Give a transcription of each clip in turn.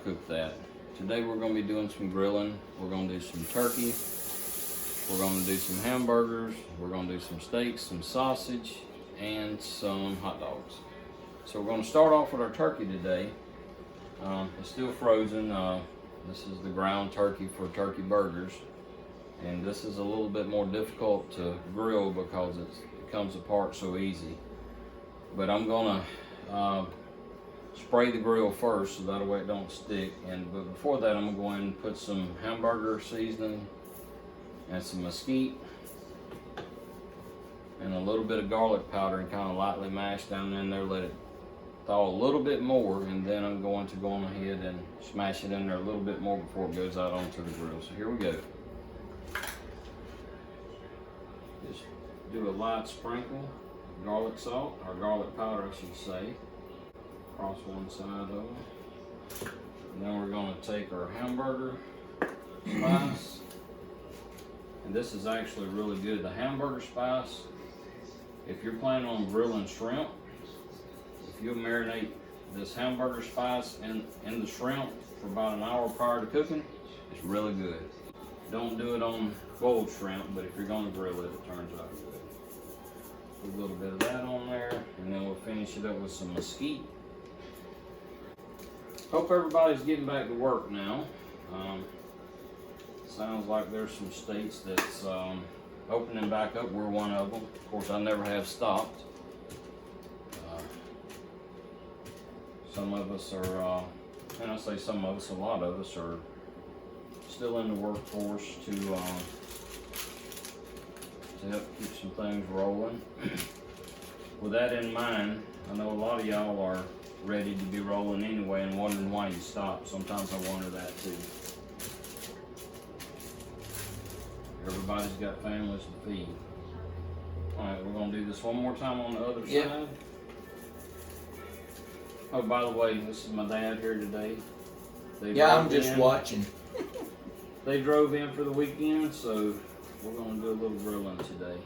cook that. Today we're going to be doing some grilling. We're going to do some turkey. We're going to do some hamburgers. We're going to do some steaks, some sausage, and some hot dogs. So we're going to start off with our turkey today. It's still frozen. This is the ground turkey for turkey burgers. And this is a little bit more difficult to grill because it comes apart so easy. But I'm going to spray the grill first so that way it don't stick. But before that, I'm going to go in and put some hamburger seasoning and some mesquite and a little bit of garlic powder and kind of lightly mash down in there, let it thaw a little bit more, and then I'm going to go on ahead and smash it in there a little bit more before it goes out onto the grill. So here we go. Just do a light sprinkle of garlic salt, or garlic powder I should say, across one side of them. And then we're going to take our hamburger spice. And this is actually really good. The hamburger spice, if you're planning on grilling shrimp, if you marinate this hamburger spice in the shrimp for about an hour prior to cooking, it's really good. Don't do it on boiled shrimp, but if you're going to grill it, it turns out good. Put a little bit of that on there, and then we'll finish it up with some mesquite. Hope everybody's getting back to work now. Sounds like there's some states that's opening back up. We're one of them. Of course, I never have stopped. Some of us are, and I say some of us, a lot of us are still in the workforce to help keep some things rolling. With that in mind, I know a lot of y'all are ready to be rolling anyway and wondering why you stopped. Sometimes I wonder that too. Everybody's got families to feed. Alright, we're going to do this one more time on the other side. Oh, by the way, this is my dad here today. I'm just watching. They drove in for the weekend, so we're going to do a little grilling today.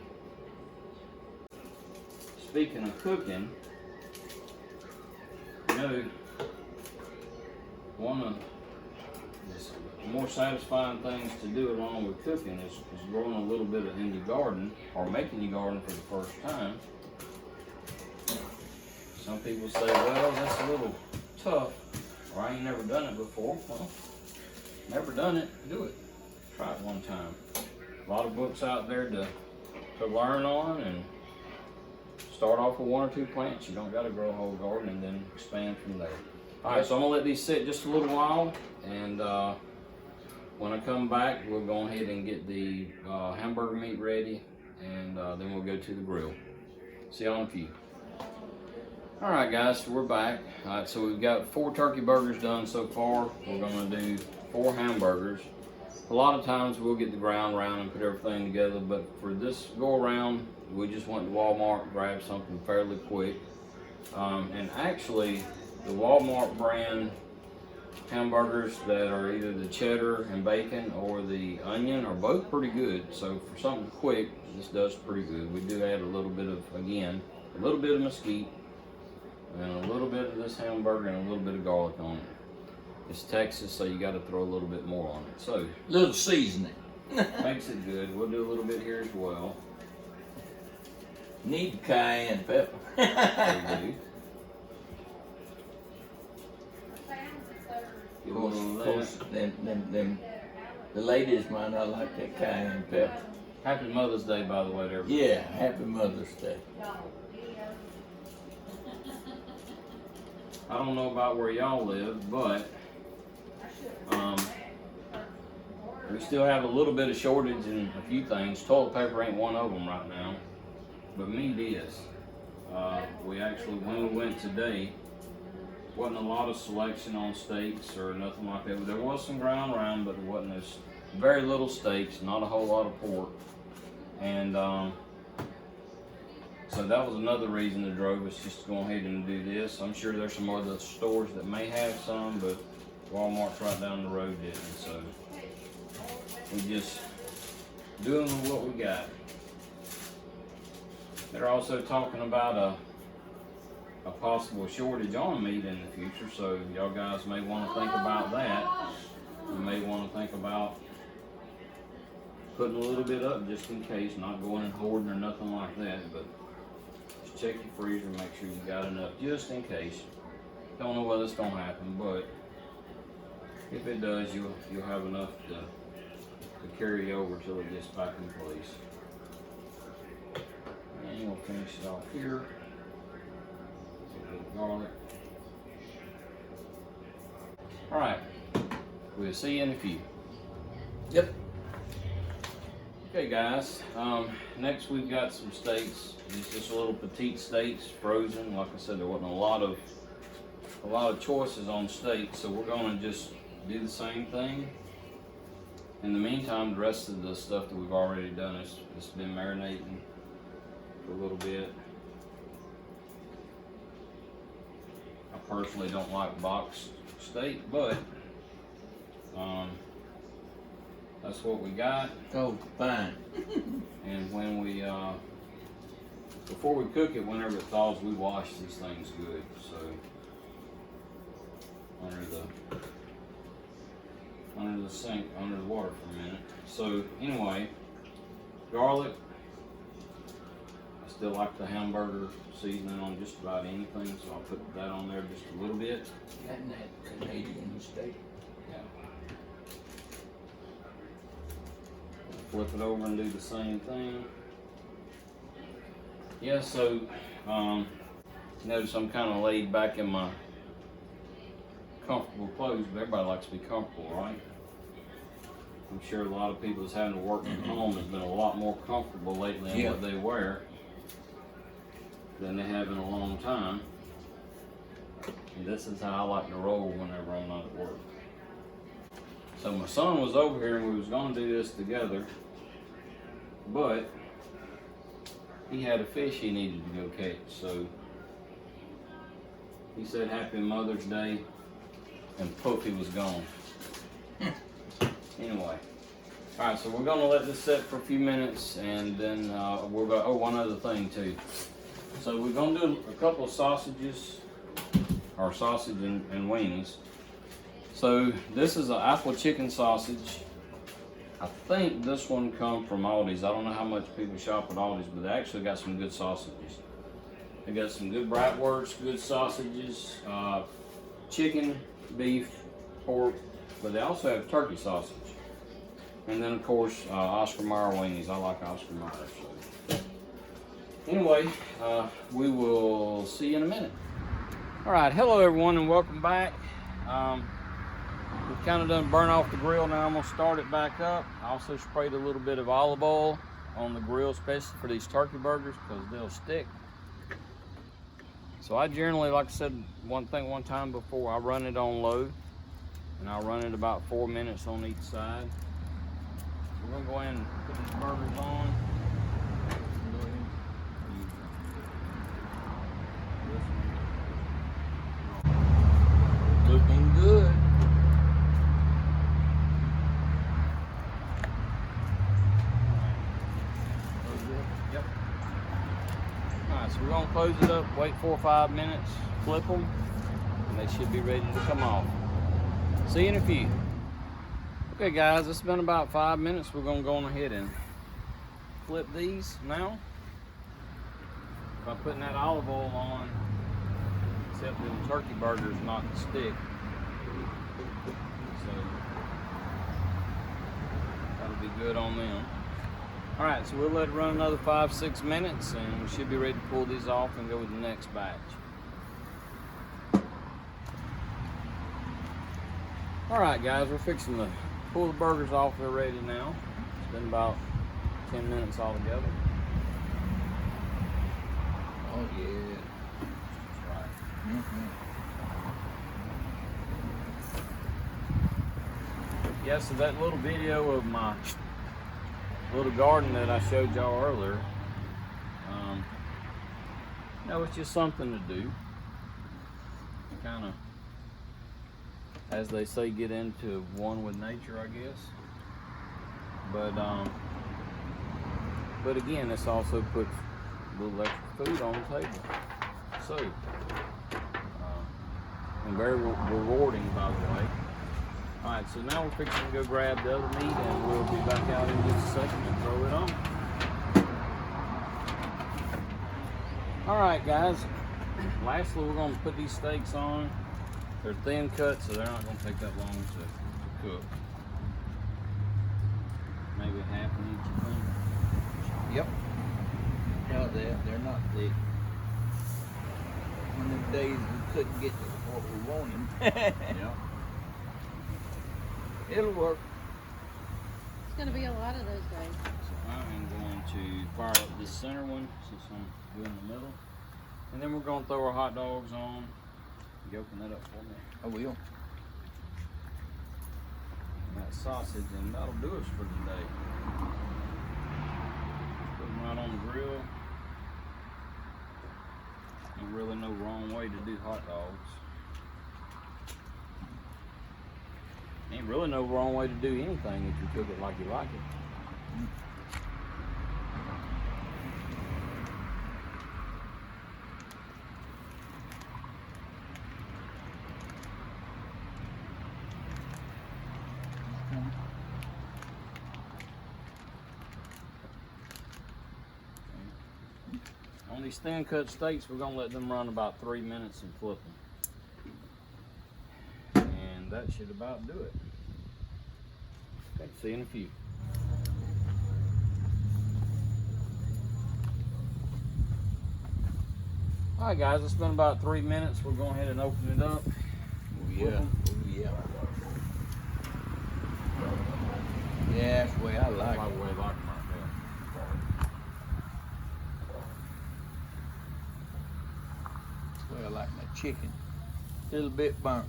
Speaking of cooking, you know, one of the more satisfying things to do along with cooking is growing a little bit in your garden, or making your garden for the first time. Some people say, well, that's a little tough, or I ain't never done it before. Well, never done it, do it. Try it one time. A lot of books out there to learn on, and start off with 1 or 2 plants. You don't got to grow a whole garden and then expand from there. All right, so I'm going to let these sit just a little while, and when I come back, we'll go ahead and get the hamburger meat ready, and then we'll go to the grill. See y'all in a few. Alright guys, so we're back. Alright, so we've got 4 turkey burgers done so far. We're going to do 4 hamburgers. A lot of times we'll get the ground round and put everything together, but for this go around, we just went to Walmart, grabbed something fairly quick. And actually, the Walmart brand hamburgers that are either the cheddar and bacon or the onion are both pretty good. So for something quick, this does pretty good. We do add a little bit of, again, a little bit of mesquite, and a little bit of this hamburger and a little bit of garlic on it. It's Texas, so you got to throw a little bit more on it. So a little seasoning makes it good. We'll do a little bit here as well. Need cayenne pepper. We do. Of course, them, the ladies might not like that cayenne pepper. Happy Mother's Day, by the way, to everybody. Yeah, happy Mother's Day. I don't know about where y'all live, but we still have a little bit of shortage in a few things. Toilet paper ain't one of them right now, but meat is. We actually, when we went today, wasn't a lot of selection on steaks or nothing like that. There was some ground round, but there wasn't very little steaks, not a whole lot of pork. And so that was another reason that drove us just to go ahead and do this. I'm sure there's some other stores that may have some, but Walmart's right down the road didn't. So we just doing what we got. They're also talking about a possible shortage on meat in the future, so y'all guys may want to think about that. You may want to think about putting a little bit up just in case, not going and hoarding or nothing like that, but just check your freezer and make sure you got enough just in case. Don't know whether it's gonna happen, but if it does, you'll have enough to carry over till it gets back in place. And we'll finish it off here. A little garlic. All right, we'll see you in a few. Yep. Okay, guys. Next we've got some steaks. These just little petite steaks, frozen. Like I said, there wasn't a lot of choices on steaks, so we're gonna just do the same thing. In the meantime, the rest of the stuff that we've already done is it's been marinating for a little bit. I personally don't like boxed steak, but that's what we got. Oh, fine. And when we before we cook it, whenever it thaws, we wash these things good. So under the sink, under the water for a minute. So anyway, garlic. I still like the hamburger seasoning on just about anything, so I'll put that on there just a little bit. Isn't that Canadian steak? Yeah. Flip it over and do the same thing. Yeah, so notice I'm kind of laid back in my comfortable clothes, but everybody likes to be comfortable, right? I'm sure a lot of people that's having to work from home has been a lot more comfortable lately in what they wear than they have in a long time. And this is how I like to roll whenever I'm not at work. So my son was over here and we was gonna do this together, but he had a fish he needed to go catch. So he said Happy Mother's Day, and poof, he was gone. Anyway, all right, so we're gonna let this set for a few minutes, and then we're gonna, oh, one other thing too. So we're gonna do a couple of sausages, or sausage and weenies. So this is an apple chicken sausage. I think this one come from Aldi's. I don't know how much people shop at Aldi's, but they actually got some good sausages. They got some good bratwurst, good sausages, chicken, beef, pork, but they also have turkey sausage. And then of course, Oscar Mayer weenies. I like Oscar Mayer. So. Anyway, we will see you in a minute. All right, hello everyone and welcome back. We've kind of done burn off the grill. Now I'm gonna start it back up. I also sprayed a little bit of olive oil on the grill, especially for these turkey burgers, because they'll stick. So I generally, like I said, one time before, I run it on low, and I'll run it about 4 minutes on each side. We're gonna go ahead and put these burgers on. Looking good. Yep. Alright, so we're going to close it up, wait 4 or 5 minutes, flip them, and they should be ready to come off. See you in a few. Okay guys, it's been about 5 minutes. We're going to go on ahead and flip these now. By putting that olive oil on, except the turkey burgers not to stick. So that'll be good on them. All right, so we'll let it run another 5-6 minutes, and we should be ready to pull these off and go with the next batch. All right, guys, we're fixing to pull the burgers off. They're ready now. It's been about 10 minutes altogether. Oh yeah. That's right. Mm-hmm. Yeah, so that little video of my little garden that I showed y'all earlier, you know, it's just something to do. Kind of, as they say, get into one with nature, I guess. But again, this also puts a little extra food on the table. So, and very rewarding, by the way. All right, so now we're fixing to go grab the other meat, and we'll be back out in just a second and throw it on. All right, guys. Lastly, we're going to put these steaks on. They're thin cut, so they're not going to take that long to cook. Maybe half an inch, you think? Yep. No, they're not thick. One of them days we couldn't get what we wanted. Yeah. It'll work. It's going to be a lot of those days. So I am going to fire up this center one since I'm doing the middle. And then we're going to throw our hot dogs on. You open that up for me. I will. And that sausage, and that'll do us for today. Put them right on the grill. Ain't really no wrong way to do hot dogs. Ain't really no wrong way to do anything if you cook it like you like it. On these thin cut steaks, we're gonna let them run about 3 minutes and flip them. And that should about do it. Okay, see you in a few. All right, guys, it's been about 3 minutes. We're going ahead and open it up. Oh yeah. Oh yeah. Yeah, that's the way I like By it. the way, I like them right there. That's the way I like my chicken. A little bit burnt.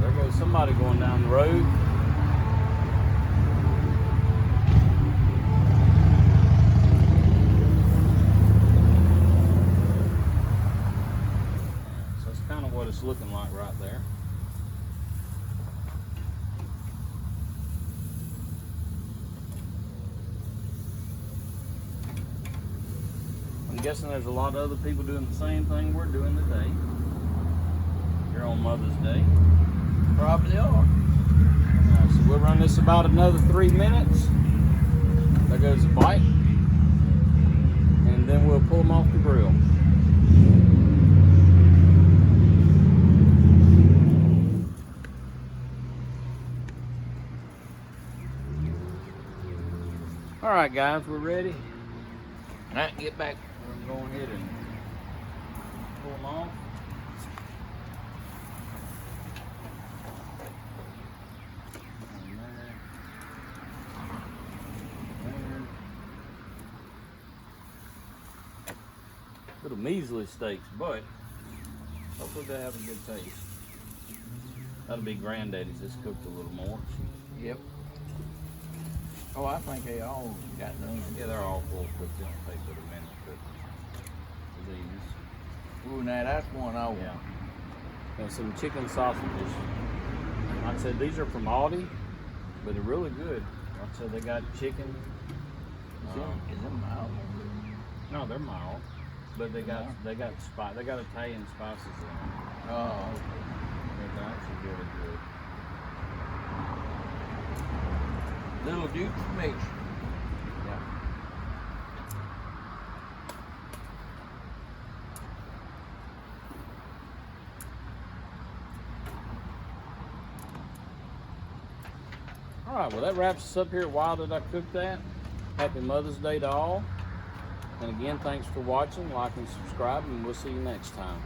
There goes somebody going down the road. So that's kind of what it's looking like right there. I'm guessing there's a lot of other people doing the same thing we're doing today. Here on Mother's Day. Probably are. So we'll run this about another 3 minutes. There goes the bite. And then we'll pull them off the grill. All right, guys, we're ready. All right, get back. We're going to go ahead and pull them off. Little measly steaks, but hopefully they have a good taste. That'll be Granddaddy's. It's cooked a little more. Yep. Oh, I think they all got done. Yeah, they're all full cooked. They don't take but a minute to cook these. Ooh, now that's one I want. Yeah. And some chicken sausages. Like I said, these are from Aldi, but they're really good. Like I said, they got chicken. Is them mild? No, they're mild, but they got spice. They got Italian spices in them. Oh, They're actually really good. little Duke's mix. Yeah. All right, well that wraps us up here. Why did I cook that? Happy Mother's Day to all. And again, thanks for watching, like and subscribe, and we'll see you next time.